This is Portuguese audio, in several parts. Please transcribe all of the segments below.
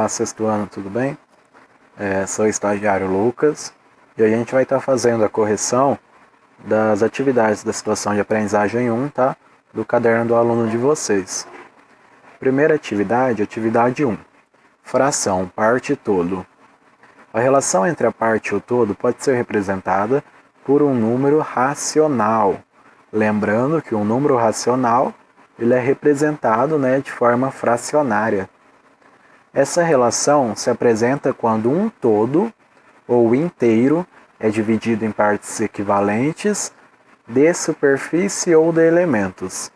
Olá, sexto ano, tudo bem? Sou o estagiário Lucas e a gente vai estar fazendo a correção das atividades da situação de aprendizagem 1, tá? Do caderno do aluno de vocês. Primeira atividade, atividade 1. Fração, parte e todo. A relação entre a parte e o todo pode ser representada por um número racional. Lembrando que um número racional ele é representado, de forma fracionária. Essa relação se apresenta quando um todo ou inteiro é dividido em partes equivalentes de superfície ou de elementos.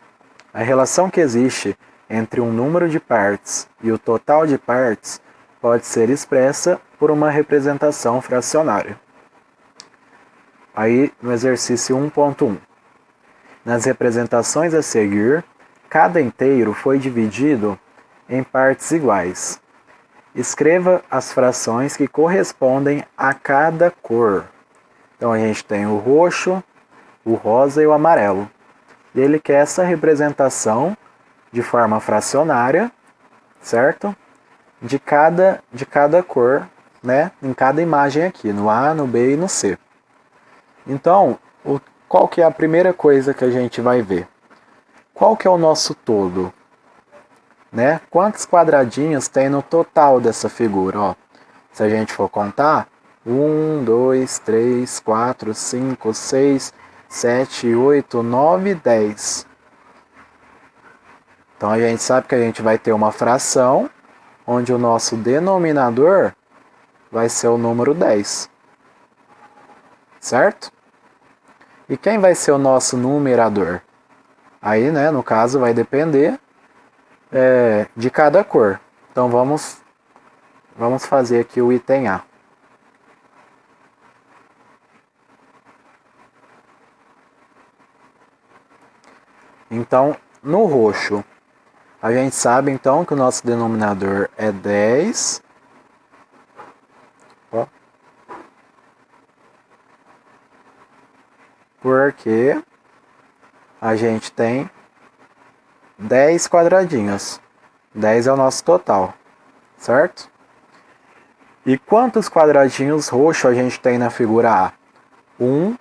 A relação que existe entre um número de partes e o total de partes pode ser expressa por uma representação fracionária. Aí no exercício 1.1. Nas representações a seguir, cada inteiro foi dividido em partes iguais. Escreva as frações que correspondem a cada cor. Então a gente tem o roxo, o rosa e o amarelo. E ele quer essa representação de forma fracionária, certo? De cada cor, em cada imagem aqui, no A, no B e no C. Então, qual que é a primeira coisa que a gente vai ver? Qual que é o nosso todo? Quantos quadradinhos tem no total dessa figura? Ó, se a gente for contar, 1, 2, 3, 4, 5, 6, 7, 8, 9, 10. Então a gente sabe que a gente vai ter uma fração onde o nosso denominador vai ser o número 10. Certo? E quem vai ser o nosso numerador? Aí, no caso, vai depender de cada cor. Então vamos fazer aqui o item A. Então, no roxo, a gente sabe então que o nosso denominador é 10. Porque a gente tem 10 quadradinhos. 10 é o nosso total, certo? E quantos quadradinhos roxos a gente tem na figura A? 1,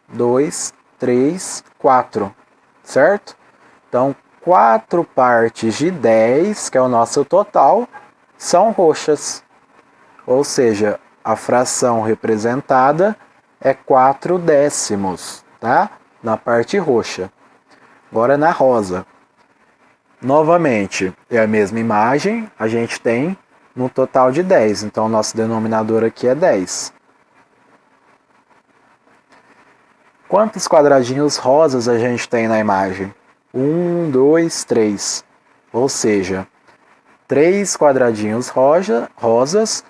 2, 3, 4, certo? Então, 4 partes de 10, que é o nosso total, são roxas. Ou seja, a fração representada é 4 décimos, tá? Na parte roxa. Agora na rosa. Novamente, é a mesma imagem, a gente tem no total de 10. Então, o nosso denominador aqui é 10. Quantos quadradinhos rosas a gente tem na imagem? 1, 2, 3. Ou seja, 3 quadradinhos rosas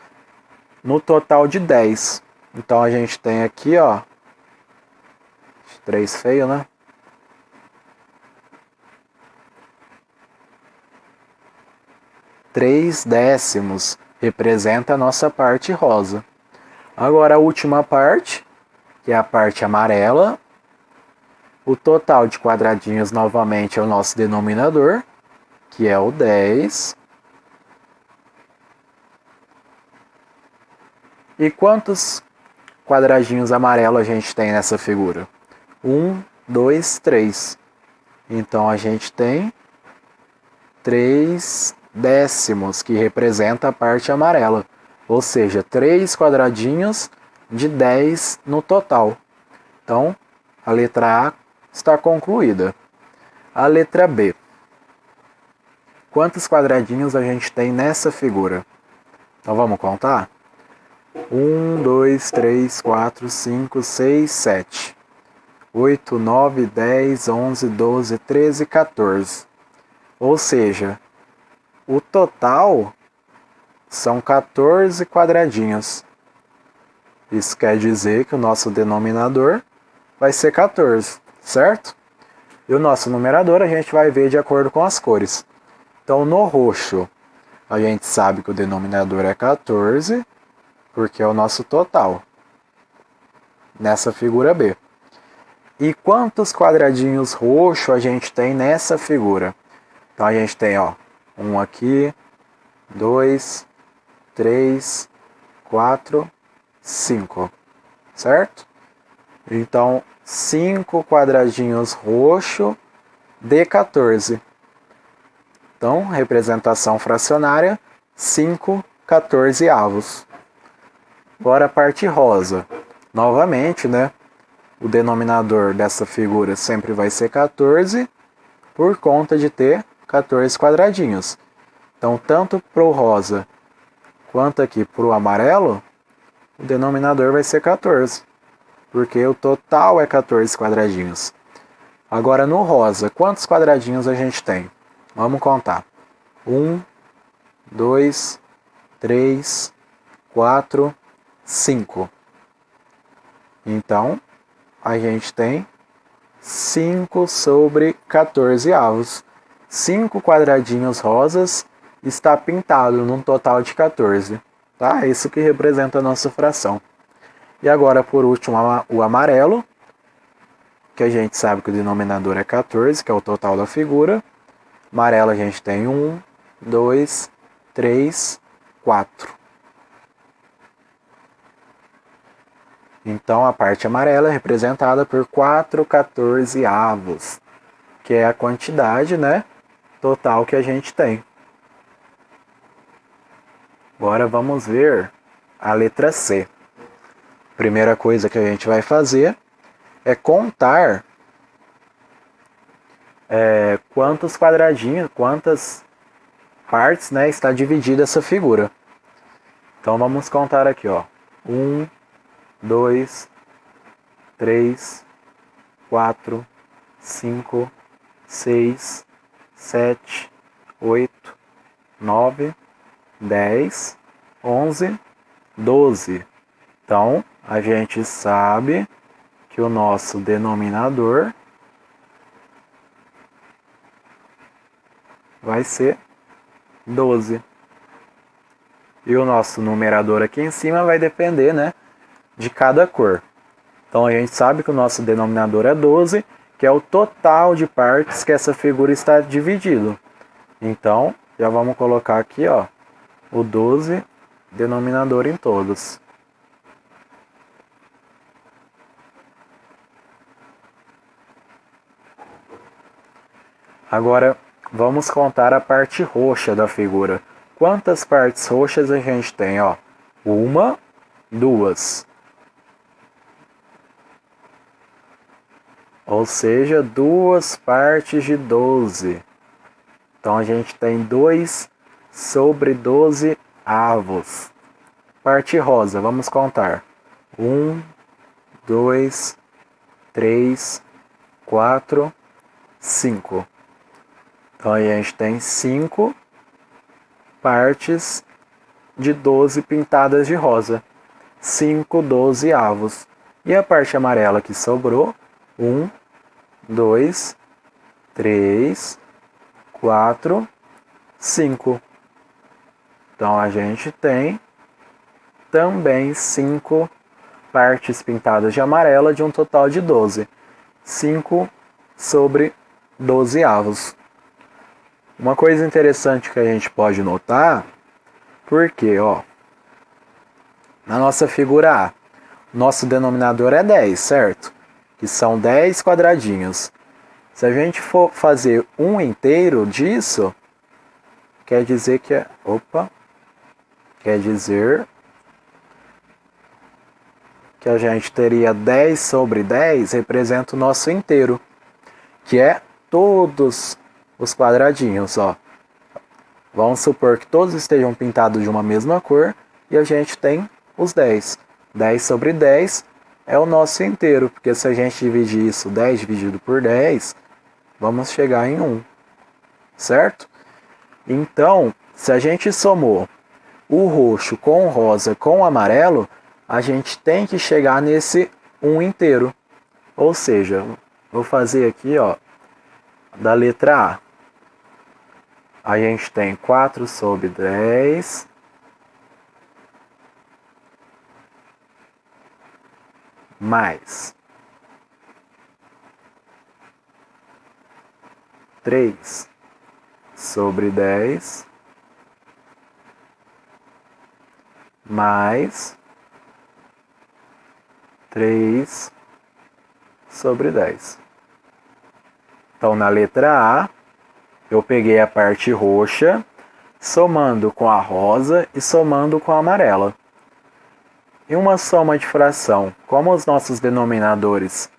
no total de 10. Então, a gente tem aqui, 3 feio, 3 décimos representa a nossa parte rosa. Agora a última parte, que é a parte amarela. O total de quadradinhos novamente é o nosso denominador, que é o 10. E quantos quadradinhos amarelos a gente tem nessa figura? 1, 2, 3. Então a gente tem 3 décimos, que representa a parte amarela. Ou seja, 3 quadradinhos de 10 no total. Então, a letra A está concluída. A letra B. Quantos quadradinhos a gente tem nessa figura? Então, vamos contar? 1, 2, 3, 4, 5, 6, 7. 8, 9, 10, 11, 12, 13, 14. Ou seja, o total são 14 quadradinhos. Isso quer dizer que o nosso denominador vai ser 14, certo? E o nosso numerador a gente vai ver de acordo com as cores. Então, no roxo, a gente sabe que o denominador é 14, porque é o nosso total, nessa figura B. E quantos quadradinhos roxos a gente tem nessa figura? Então, a gente tem, um aqui, 2, 3, 4, 5, certo? Então, 5 quadradinhos roxo de 14. Então, representação fracionária, 5 14avos. Agora a parte rosa. Novamente, né? O denominador dessa figura sempre vai ser 14, por conta de ter 14 quadradinhos. Então, tanto para o rosa quanto aqui para o amarelo, o denominador vai ser 14, porque o total é 14 quadradinhos. Agora no rosa, quantos quadradinhos a gente tem? Vamos contar. 1, 2, 3, 4, 5. Então, a gente tem 5 sobre 14avos. 5 quadradinhos rosas está pintado num total de 14. Tá? É isso que representa a nossa fração. E agora, por último, o amarelo, que a gente sabe que o denominador é 14, que é o total da figura. Amarelo a gente tem 1, 2, 3, 4. Então, a parte amarela é representada por 4 14avos, que é a quantidade, né, total que a gente tem. Agora vamos ver a letra C. Primeira coisa que a gente vai fazer é contar quantos quadradinhos, quantas partes, né, está dividida essa figura. Então vamos contar aqui, ó. 1, 2, 3, 4, 5, 6, 7, 8, 9, 10, 11, 12. Então, a gente sabe que o nosso denominador vai ser 12. E o nosso numerador aqui em cima vai depender, né, de cada cor. Então, a gente sabe que o nosso denominador é 12, que é o total de partes que essa figura está dividido. Então, já vamos colocar aqui, ó, o 12 denominador em todos. Agora, vamos contar a parte roxa da figura. Quantas partes roxas a gente tem? Ó? 1, 2. Ou seja, 2 partes de 12. Então, a gente tem 2 sobre 12avos. Parte rosa, vamos contar. 1, 2, 3, 4, 5. Então, a gente tem 5 partes de 12 pintadas de rosa. 5 12avos. E a parte amarela que sobrou? 1, 2, 3, 4, 5. Então, a gente tem também 5 partes pintadas de amarela de um total de 12. 5 sobre 12avos. Uma coisa interessante que a gente pode notar, porque, ó, na nossa figura A, nosso denominador é 10, certo? Que são 10 quadradinhos. Se a gente for fazer um inteiro disso, quer dizer que a gente teria 10 sobre 10 representa o nosso inteiro, que é todos os quadradinhos, ó. Vamos supor que todos estejam pintados de uma mesma cor e a gente tem os 10. 10 sobre 10 é o nosso inteiro, porque se a gente dividir isso 10 dividido por 10, vamos chegar em 1, certo? Então, se a gente somou o roxo com o rosa com o amarelo, a gente tem que chegar nesse 1 inteiro. Ou seja, vou fazer aqui, ó, da letra A gente tem 4 sobre 10 mais 3 sobre 10 mais 3 sobre 10. Então, na letra A, eu peguei a parte roxa, somando com a rosa e somando com a amarela. Em uma soma de fração, como os nossos denominadores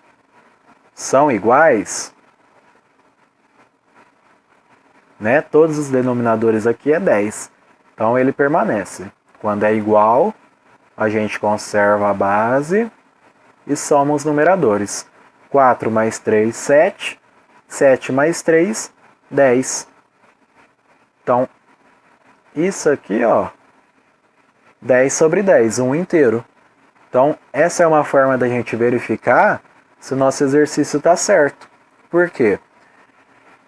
são iguais, né? Todos os denominadores aqui é 10. Então, ele permanece. Quando é igual, a gente conserva a base e soma os numeradores. 4 mais 3, 7. 7 mais 3, 10. Então, isso aqui, ó, 10 sobre 10, um inteiro. Então, essa é uma forma da gente verificar se o nosso exercício está certo. Por quê?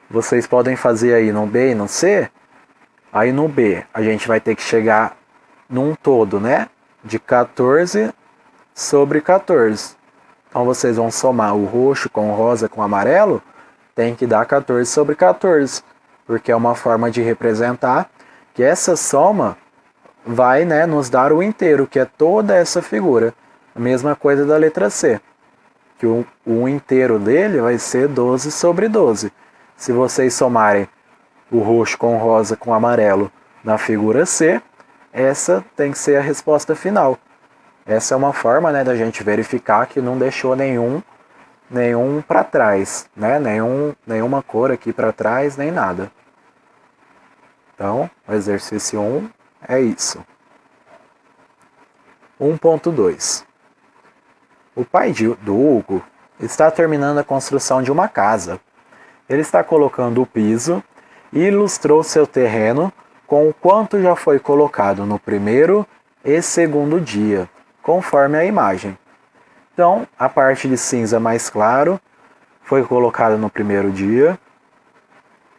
Vocês podem fazer aí no B e no C. Aí no B, a gente vai ter que chegar num todo, né? De 14 sobre 14. Então, vocês vão somar o roxo com o rosa com o amarelo, tem que dar 14 sobre 14, porque é uma forma de representar que essa soma vai, né, nos dar o inteiro, que é toda essa figura. A mesma coisa da letra C, que o inteiro dele vai ser 12 sobre 12. Se vocês somarem o roxo com o rosa com o amarelo na figura C, essa tem que ser a resposta final. Essa é uma forma, né, da gente verificar que não deixou nenhum para trás, né? Nenhuma cor aqui para trás, nem nada. Então, o exercício 1 é isso. 1.2. O pai do Hugo está terminando a construção de uma casa. Ele está colocando o piso e ilustrou seu terreno com o quanto já foi colocado no primeiro e segundo dia, conforme a imagem. Então, a parte de cinza mais claro foi colocada no primeiro dia.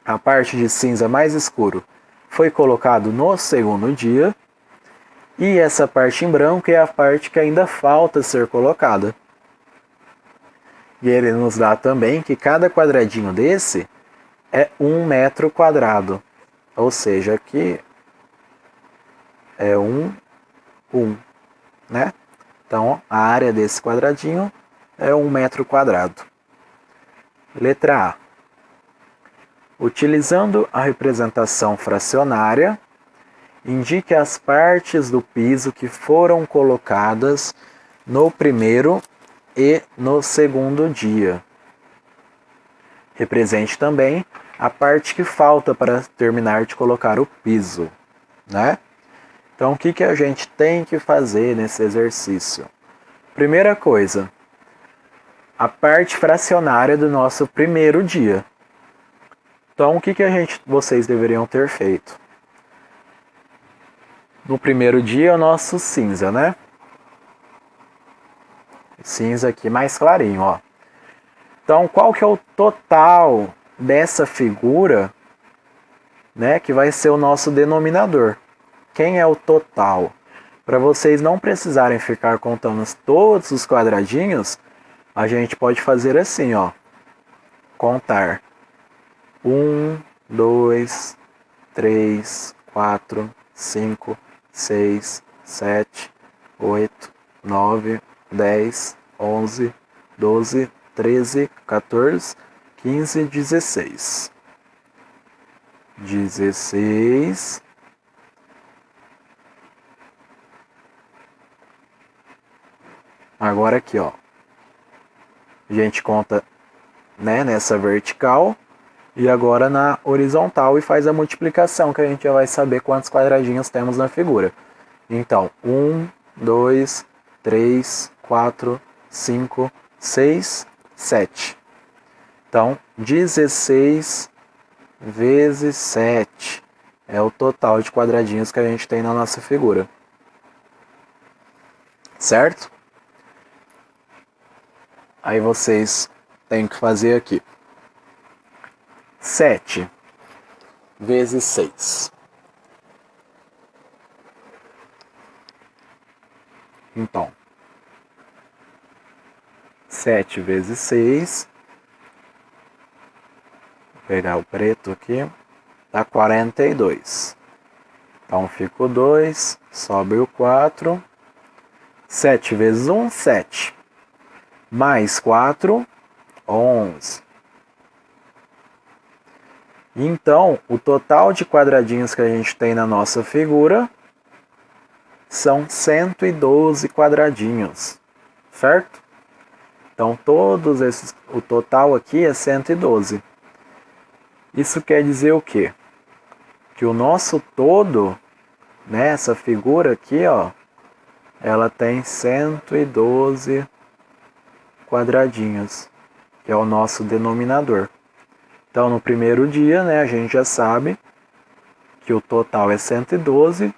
A parte de cinza mais escuro foi colocado no segundo dia. E essa parte em branco é a parte que ainda falta ser colocada. E ele nos dá também que cada quadradinho desse é 1 metro quadrado. Ou seja, aqui é 1, né? Então, a área desse quadradinho é 1 metro quadrado. Letra A. Utilizando a representação fracionária, indique as partes do piso que foram colocadas no primeiro e no segundo dia. Represente também a parte que falta para terminar de colocar o piso, né? Então, o que a gente tem que fazer nesse exercício? Primeira coisa, a parte fracionária do nosso primeiro dia. Então, o que vocês deveriam ter feito? No primeiro dia, o nosso cinza, né? Cinza aqui mais clarinho, ó. Então, qual que é o total dessa figura, né, que vai ser o nosso denominador? Quem é o total? Para vocês não precisarem ficar contando todos os quadradinhos, a gente pode fazer assim, ó. Contar. 1, 2, 3, 4, 5, 6, 7, 8, 9, 10, 11, 12, 13, 14, 15, 16. 16. Agora aqui, ó. A gente conta, né, nessa vertical e agora na horizontal e faz a multiplicação, que a gente já vai saber quantos quadradinhos temos na figura. Então, 1, 2, 3, 4, 5, 6, 7. Então, 16 vezes 7 é o total de quadradinhos que a gente tem na nossa figura. Certo? Aí vocês têm que fazer aqui. 7 vezes 6. Então, 7 vezes 6. Vou pegar o preto aqui. Dá 42. Então fica o 2, sobe o 4. 7 vezes 1, 7. Mais 4, 11. Então, o total de quadradinhos que a gente tem na nossa figura são 112 quadradinhos, certo? Então, o total aqui é 112. Isso quer dizer o quê? Que o nosso todo, né, essa figura aqui, ó, ela tem 112 quadradinhos, que é o nosso denominador. Então, no primeiro dia, né, a gente já sabe que o total é 112,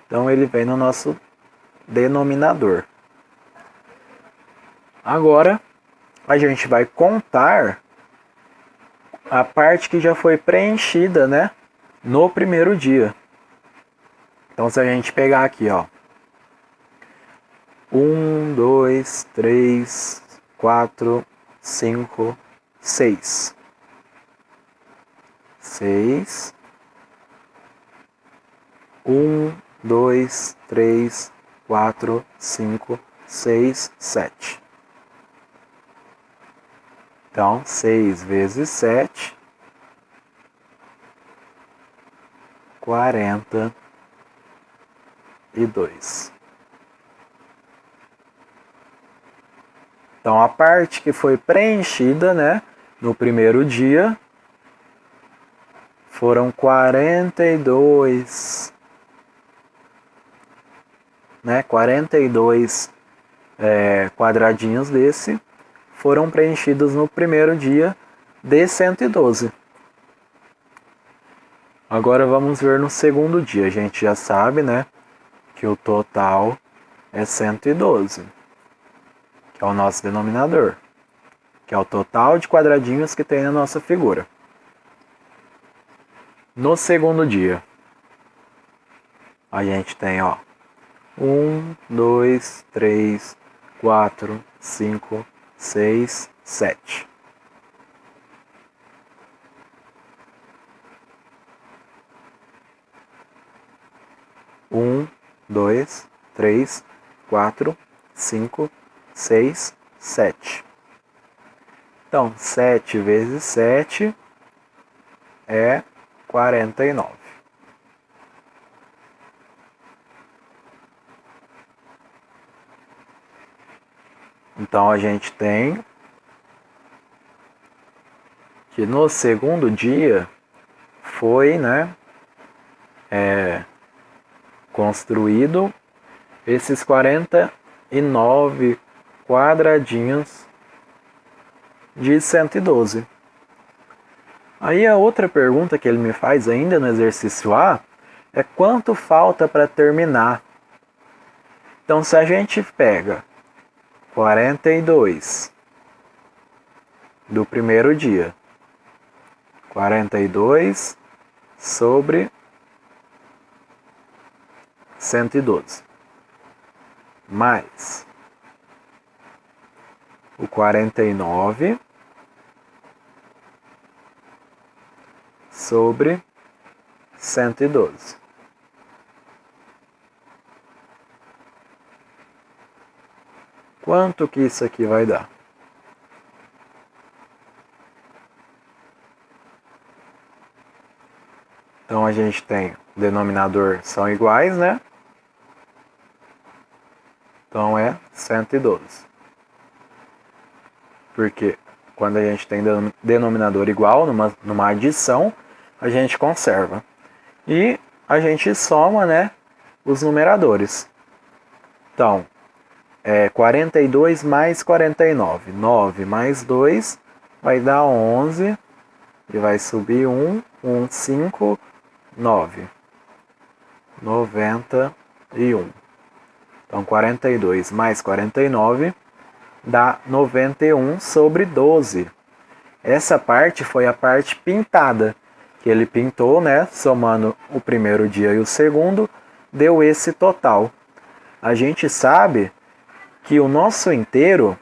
então ele vem no nosso denominador. Agora, a gente vai contar a parte que já foi preenchida, né, no primeiro dia. Então, se a gente pegar aqui, ó, 1, 2, 3, 4, 5, 6. 6. 1, 2, 3, 4, 5, 6, 7. Então, 6 vezes 7, 42. Então, a parte que foi preenchida, né, no primeiro dia, foram 42, né, 42 quadradinhos desse foram preenchidos no primeiro dia de 112. Agora vamos ver no segundo dia. A gente já sabe, né, que o total é 112, que é o nosso denominador, que é o total de quadradinhos que tem na nossa figura. No segundo dia, a gente tem, ó, 1, 2, 3, 4, 5, 6, 7. Um, 2, 3, 4, 5, 6, 7. Então, 7 vezes 7 é 49. Então, a gente tem que no segundo dia foi, né, construído esses 49 quadradinhos de 112. Aí a outra pergunta que ele me faz ainda no exercício A é quanto falta para terminar. Então, se a gente pega 42 do primeiro dia, 42 sobre 112, mais o 49 sobre 112. Quanto que isso aqui vai dar? Então a gente tem o denominador são iguais, né? Então é 112. Porque quando a gente tem denominador igual numa adição, a gente conserva. E a gente soma, né, os numeradores. Então, 42 mais 49. 9 mais 2 vai dar 11. E vai subir 1, 5, 9. 91. Então, 42 mais 49 dá 91 sobre 12. Essa parte foi a parte pintada, que ele pintou, né, somando o primeiro dia e o segundo, deu esse total. A gente sabe que o nosso inteiro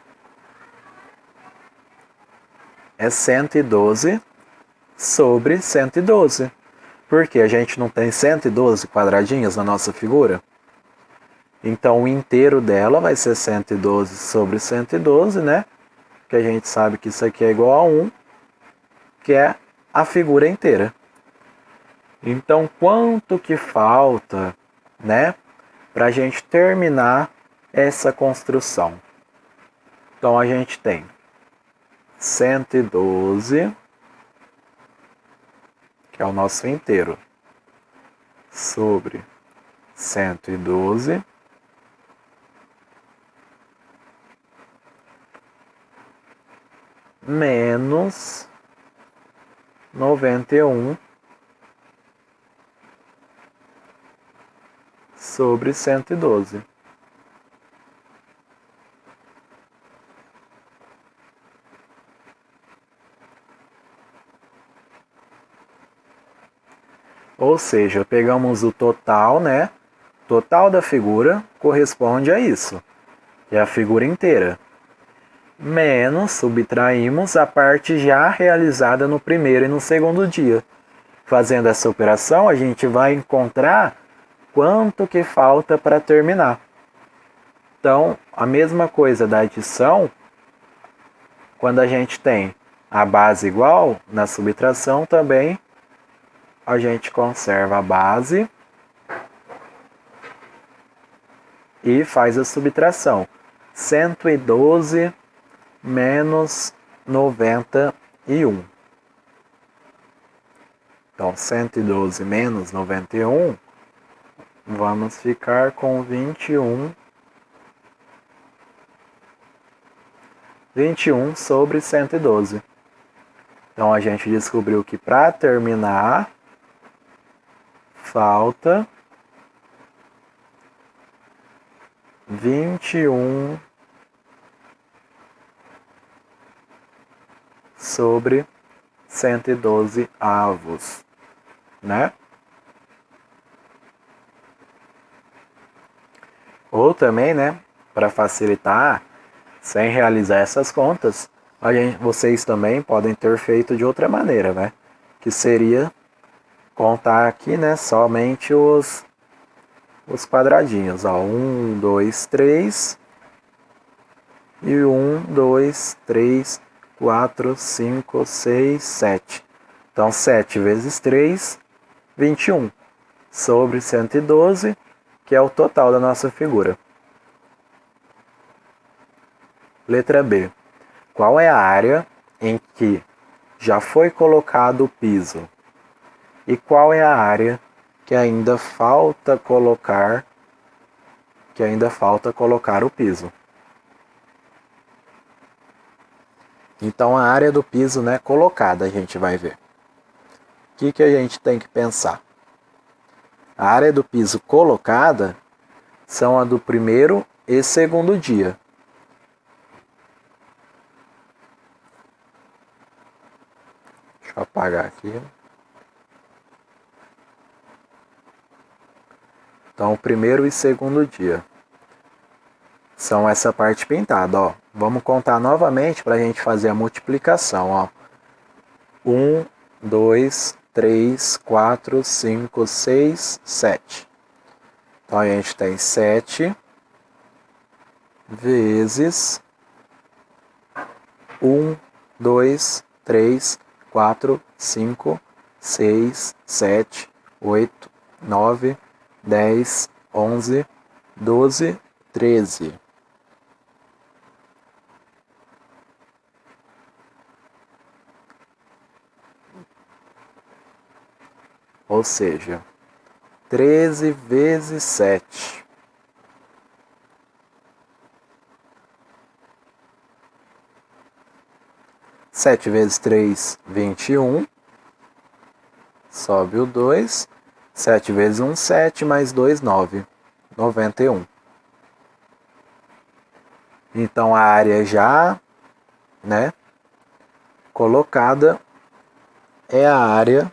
é 112 sobre 112. Porque a gente não tem 112 quadradinhos na nossa figura? Então o inteiro dela vai ser 112 sobre 112, né? Que a gente sabe que isso aqui é igual a 1, que é a figura inteira. Então quanto que falta, né, para a gente terminar essa construção? Então a gente tem 112, que é o nosso inteiro, sobre 112, menos 91 sobre 112. Ou seja, pegamos o total, né? Total da figura corresponde a isso, que é a figura inteira. Menos, subtraímos a parte já realizada no primeiro e no segundo dia. Fazendo essa operação, a gente vai encontrar quanto que falta para terminar. Então, a mesma coisa da adição, quando a gente tem a base igual, na subtração também a gente conserva a base e faz a subtração. 112 menos 91. Então, 112 menos 91, vamos ficar com 21 sobre 112. Então, a gente descobriu que para terminar, falta 21 sobre 112 avos, né? Ou também, né, para facilitar, sem realizar essas contas, vocês também podem ter feito de outra maneira, né? Que seria contar aqui, né, somente os quadradinhos, ó, 1, 2, 3 e 1, 2, 3, 4, 5, 6, 7. Então 7 vezes 3, 21 sobre 112, que é o total da nossa figura. Letra B. Qual é a área em que já foi colocado o piso? E qual é a área que ainda falta colocar o piso? Então a área do piso, né, colocada, a gente vai ver. O que a gente tem que pensar? A área do piso colocada são a do primeiro e segundo dia. Deixa eu apagar aqui. Então, o primeiro e segundo dia são essa parte pintada, ó. Vamos contar novamente para a gente fazer a multiplicação, ó. 1, 2, 3, 4, 5, 6, 7. Então, a gente tem 7 vezes 1, 2, 3, 4, 5, 6, 7, 8, 9, 10, 11, 12, 13. Ou seja, 13 vezes 7. Sete vezes 3, 21. Sobe o 2. 7 vezes 1, 7, mais 2, 9. 91. Então, a área já, né, colocada é a área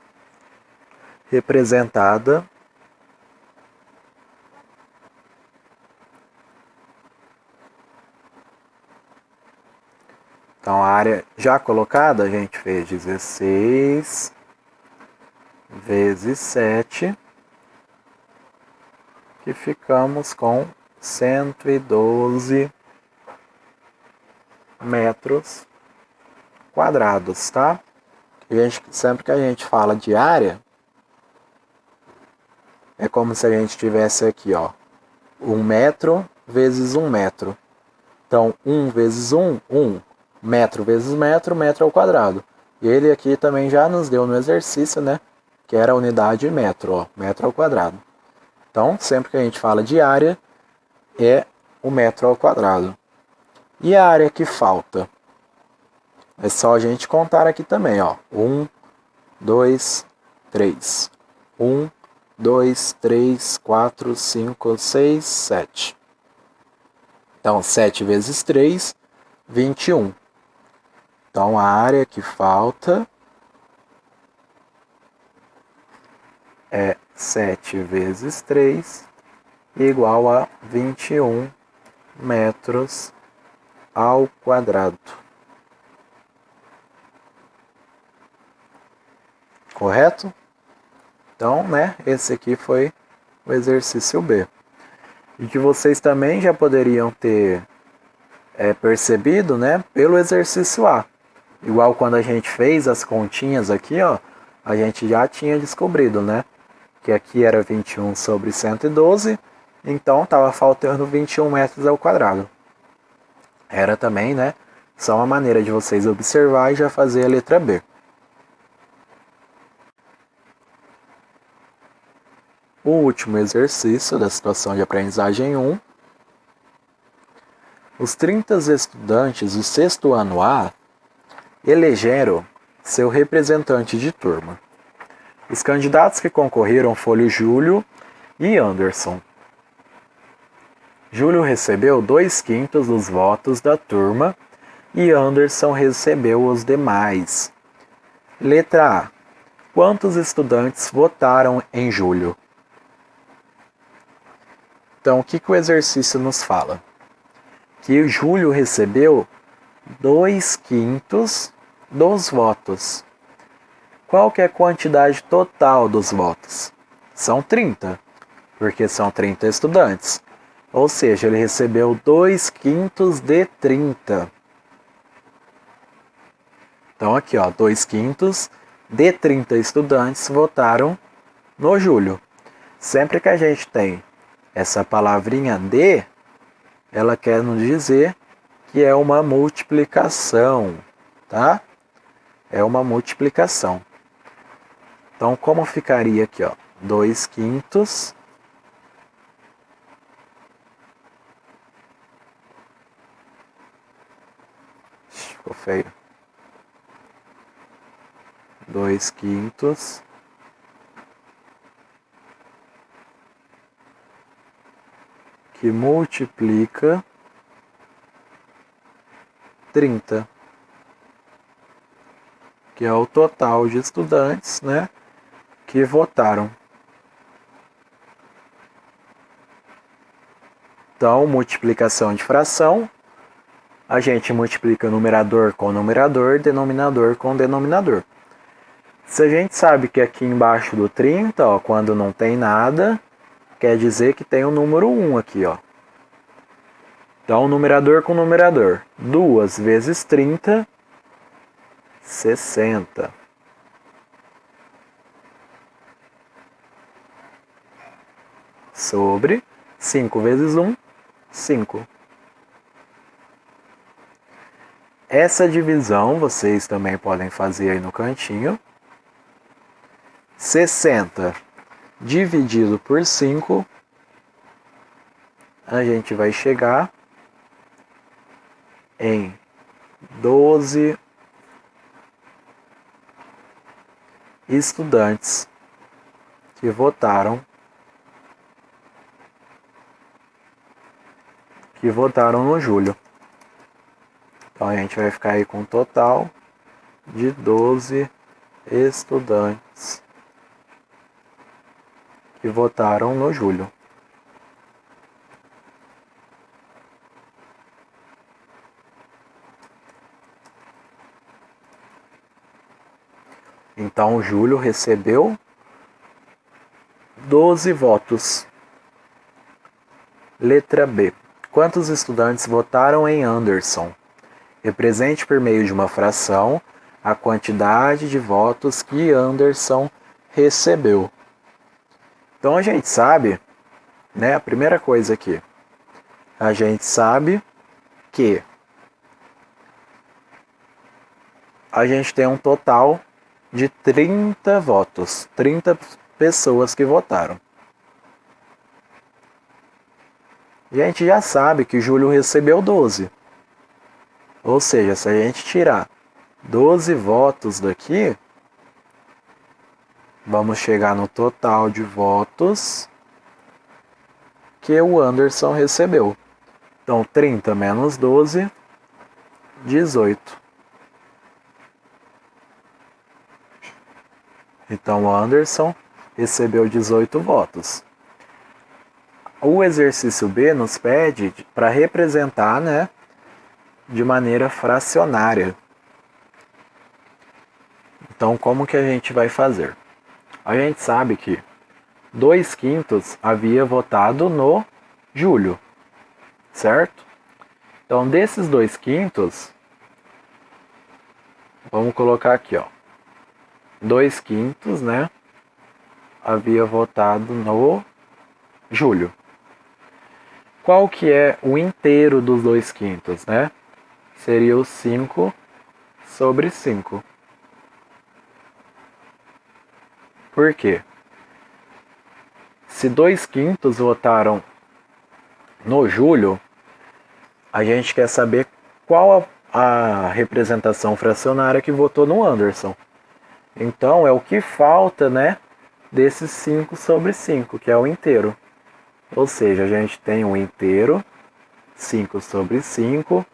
representada Então, a área já colocada, a gente fez 16 vezes 7, que ficamos com 112 metros quadrados, tá? Sempre que a gente fala de área, é como se a gente tivesse aqui, ó, 1 metro vezes 1 metro. Então, 1 vezes 1, 1. Metro vezes metro, metro ao quadrado. E ele aqui também já nos deu no exercício, né? Que era a unidade metro, ó, metro ao quadrado. Então, sempre que a gente fala de área, é o metro ao quadrado. E a área que falta? É só a gente contar aqui também, ó. 1, 2, 3. 1, 2, 3, 4, 5, 6, 7. Então, 7 vezes 3, 21. Então, a área que falta é 7 vezes 3, igual a 21 metros ao quadrado. Correto? Então, né, esse aqui foi o exercício B. E que vocês também já poderiam ter percebido, né, pelo exercício A. Igual quando a gente fez as continhas aqui, ó, a gente já tinha descobrido, né, que aqui era 21 sobre 112, então estava faltando 21 metros ao quadrado. Era também, né, só uma maneira de vocês observar e já fazer a letra B. O último exercício da situação de aprendizagem 1. Os 30 estudantes do sexto ano A elegeram seu representante de turma. Os candidatos que concorreram foram Júlio e Anderson. Júlio recebeu 2/5 dos votos da turma e Anderson recebeu os demais. Letra A. Quantos estudantes votaram em Júlio? Então, o que o exercício nos fala? Que o Júlio recebeu 2/5 dos votos. Qual que é a quantidade total dos votos? São 30, porque são 30 estudantes. Ou seja, ele recebeu 2/5 de 30. Então aqui, ó, 2/5 de 30 estudantes votaram no Júlio. Sempre que a gente tem essa palavrinha de, ela quer nos dizer que é uma multiplicação, tá? É uma multiplicação. Então, como ficaria aqui, ó? 2/5 ficou feio. 2/5 que multiplica 30, que é o total de estudantes, né, que votaram. Então, multiplicação de fração, a gente multiplica numerador com numerador, denominador com denominador. Se a gente sabe que aqui embaixo do 30, ó, quando não tem nada, quer dizer que tem o número 1 aqui, ó. Então, numerador com numerador. 2 vezes 30, 60. Sobre 5 vezes 1, 5. Essa divisão vocês também podem fazer aí no cantinho. 60 dividido por 5, a gente vai chegar em 12 estudantes que votaram no Júlio. Então a gente vai ficar aí com um total de 12 estudantes que votaram no Júlio. Então o Júlio recebeu 12 votos. Letra B. Quantos estudantes votaram em Anderson? Represente por meio de uma fração a quantidade de votos que Anderson recebeu. Então a gente sabe, né, a primeira coisa aqui, a gente sabe que a gente tem um total de 30 votos, 30 pessoas que votaram. E a gente já sabe que Júlio recebeu 12. Ou seja, se a gente tirar 12 votos daqui, vamos chegar no total de votos que o Anderson recebeu. Então, 30 menos 12, 18. Então, o Anderson recebeu 18 votos. O exercício B nos pede para representar, né, de maneira fracionária. Então, como que a gente vai fazer? A gente sabe que 2/5 havia votado no Júlio, certo? Então, desses 2/5, vamos colocar aqui, ó, 2/5, né, havia votado no Júlio. Qual que é o inteiro dos 2/5, né? Seria o 5 sobre 5. Por quê? Se 2/5 votaram no Júlio, a gente quer saber qual a representação fracionária que votou no Anderson. Então, é o que falta, né, desses 5 sobre 5, que é o inteiro. Ou seja, a gente tem um inteiro, 5 sobre 5,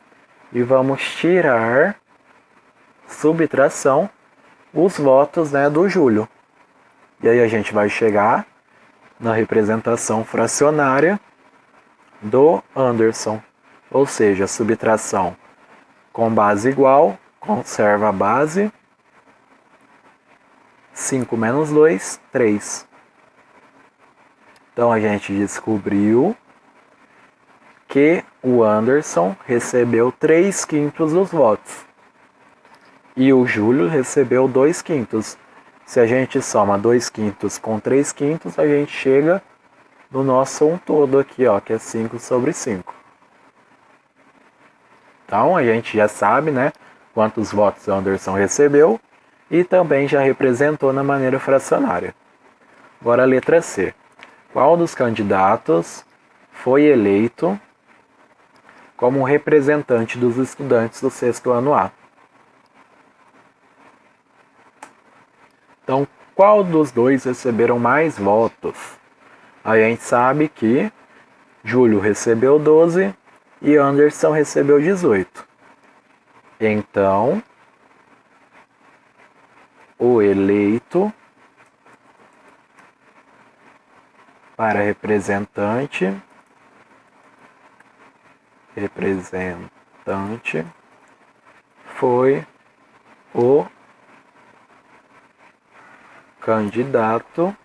e vamos tirar, subtração, os votos, né, do Júlio. E aí a gente vai chegar na representação fracionária do Anderson. Ou seja, subtração com base igual, conserva a base, 5 menos 2, 3. Então a gente descobriu que o Anderson recebeu 3/5 dos votos. E o Júlio recebeu 2/5. Se a gente soma 2/5 com 3/5, a gente chega no nosso um todo aqui, ó, que é 5 sobre 5. Então a gente já sabe, né, quantos votos o Anderson recebeu e também já representou na maneira fracionária. Agora a letra C. Qual dos candidatos foi eleito como representante dos estudantes do sexto ano A? Então, qual dos dois receberam mais votos? A gente sabe que Júlio recebeu 12 e Anderson recebeu 18. Então, o eleito para representante foi o candidato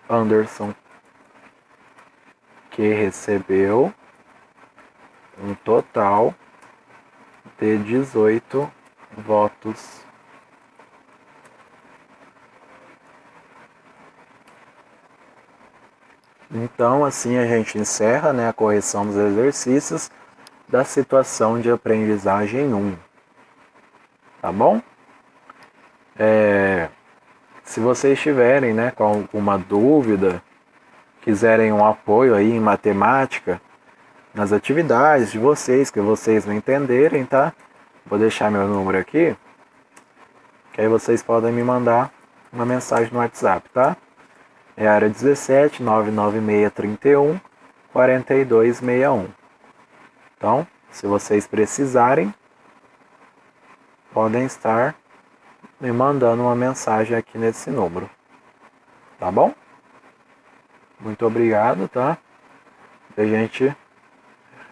Anderson, que recebeu um total de 18 votos. Então, assim a gente encerra, né, a correção dos exercícios da situação de aprendizagem 1. Tá bom? Se vocês tiverem, né, com alguma dúvida, quiserem um apoio aí em matemática, nas atividades de vocês, que vocês não entenderem, tá? Vou deixar meu número aqui, que aí vocês podem me mandar uma mensagem no WhatsApp, tá? É a área 17 996 31 4261. Então, se vocês precisarem, podem estar me mandando uma mensagem aqui nesse número. Tá bom? Muito obrigado, tá? E a gente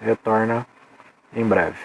retorna em breve.